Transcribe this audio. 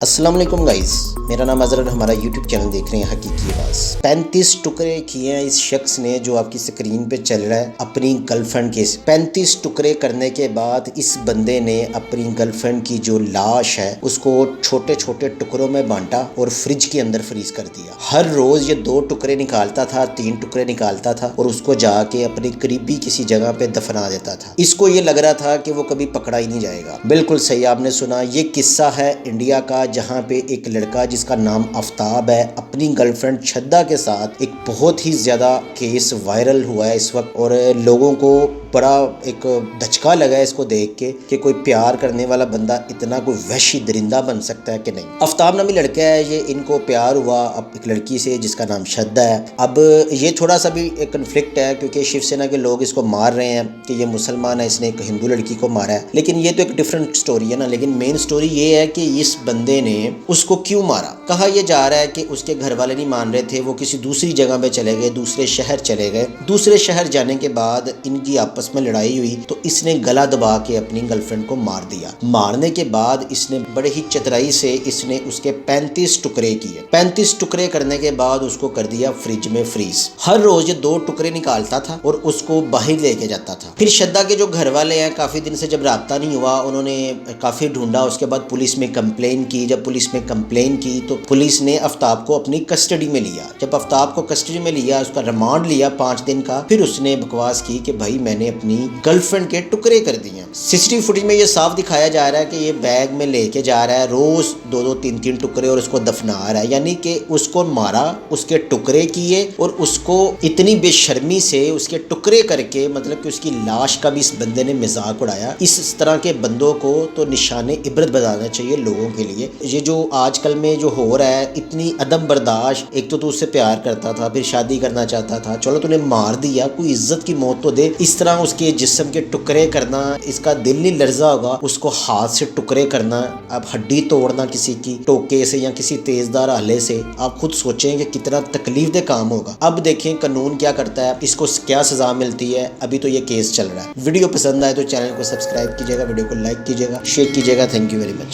السلام علیکم گائز، میرا نام اظہر، ہمارا یوٹیوب چینل دیکھ رہے ہیں حقیقی آواز۔ 35 ٹکڑے کیے ہیں اس شخص نے جو آپ کی سکرین پہ چل رہا ہے اپنی گرل فرینڈ کے۔ 35 ٹکڑے کرنے کے بعد اس بندے نے اپنی گرل فرینڈ کی جو لاش ہے اس کو چھوٹے چھوٹے ٹکڑوں میں بانٹا اور فریج کے اندر فریز کر دیا۔ ہر روز یہ 2 ٹکڑے نکالتا تھا، 3 ٹکڑے نکالتا تھا اور اس کو جا کے اپنی قریبی کسی جگہ پہ دفنا دیتا تھا۔ اس کو یہ لگ رہا تھا کہ وہ کبھی پکڑا ہی نہیں جائے گا۔ بالکل صحیح آپ نے سنا، یہ قصہ ہے انڈیا کا، جہاں پہ ایک لڑکا جس کا نام آفتاب ہے اپنی گرل فرینڈ چھدا کے ساتھ، ایک بہت ہی زیادہ کیس وائرل ہوا ہے اس وقت اور لوگوں کو بڑا ایک دھچکا لگا ہے اس کو دیکھ کے کہ کوئی پیار کرنے والا بندہ اتنا کوئی وحشی درندہ بن سکتا ہے کہ نہیں۔ آفتاب نامی لڑکا ہے، یہ ان کو پیار ہوا اب ایک لڑکی سے جس کا نام چھدا ہے۔ اب یہ تھوڑا سا بھی ایک کنفلکٹ ہے کیونکہ شیو سینا کے لوگ اس کو مار رہے ہیں کہ یہ مسلمان ہے، اس نے ایک ہندو لڑکی کو مارا ہے، لیکن یہ تو ایک ڈیفرنٹ سٹوری ہے نا۔ لیکن مین سٹوری یہ ہے کہ اس بندے نے اس کو کیوں مارا۔ کہا یہ جا رہا ہے کہ اس کے گھر والے نہیں مان رہے تھے، وہ کسی دوسری جگہ پہ چلے گئے، دوسرے شہر چلے گئے۔ دوسرے شہر جانے کے بعد ان کی آپس میں لڑائی ہوئی تو اس نے گلا دبا کے اپنی گرل فرینڈ کو مار دیا۔ مارنے کے بعد اس نے بڑے ہی چترائی سے اس نے اس کے 35 ٹکڑے کیے۔ 35 ٹکڑے کرنے کے بعد اس کو کر دیا فریج میں فریز۔ ہر روز یہ 2 ٹکڑے نکالتا تھا اور اس کو باہر لے کے جاتا تھا۔ پھر شدا کے جو گھر والے ہیں، کافی دن سے جب رابطہ نہیں ہوا، انہوں نے کافی ڈھونڈا، اس کے بعد پولیس میں کمپلین کی۔ جب پولیس میں کمپلین کی تو پولیس نے آفتاب کو اپنی کسٹڈی میں لیا۔ جب آفتاب کو کسٹڈی میں لیا، اس کا ریمانڈ لیا 5 دن کا، پھر اس نے بکواس کی کہ بھائی میں نے اپنی گرل فرینڈ کے ٹکڑے کر دیے۔ سی ٹی وی فوٹیج میں یہ صاف دکھایا جا رہا ہے کہ یہ بیگ میں لے کے جا رہا ہے روز 2 3 ٹکڑے اور اس کو دفنا رہا ہے، یعنی کہ اس کو مارا، اس کے ٹکڑے کیے اور اس کو اتنی بے شرمی سے اس کے ٹکڑے کر کے، مطلب کہ اس کی لاش کا بھی اس بندے نے مذاق اڑایا۔ اس طرح کے بندوں کو تو نشان عبرت بتانا چاہیے لوگوں کے لیے۔ یہ جو آج کل میں جو ہو رہا ہے، اتنی عدم برداشت، ایک تو اس سے پیار کرتا تھا، پھر شادی کرنا چاہتا تھا، چلو تو نے مار دیا، کوئی عزت کی موت تو دے۔ اس طرح اس کے جسم کے ٹکڑے کرنا، اس کا دل نہیں لرزا ہوگا اس کو ہاتھ سے ٹکڑے کرنا، اب ہڈی توڑنا کسی کی ٹوکے سے یا کسی تیزدار آلے سے، آپ خود سوچیں کہ کتنا تکلیف دہ کام ہوگا۔ اب دیکھیں قانون کیا کرتا ہے، اس کو کیا سزا ملتی ہے۔ ابھی تو یہ کیس چل رہا ہے۔ ویڈیو پسند آئے تو چینل کو سبسکرائب کیجیے گا، ویڈیو کو لائک کیجیے گا، شیئر کیجیے گا۔ Thank you very much.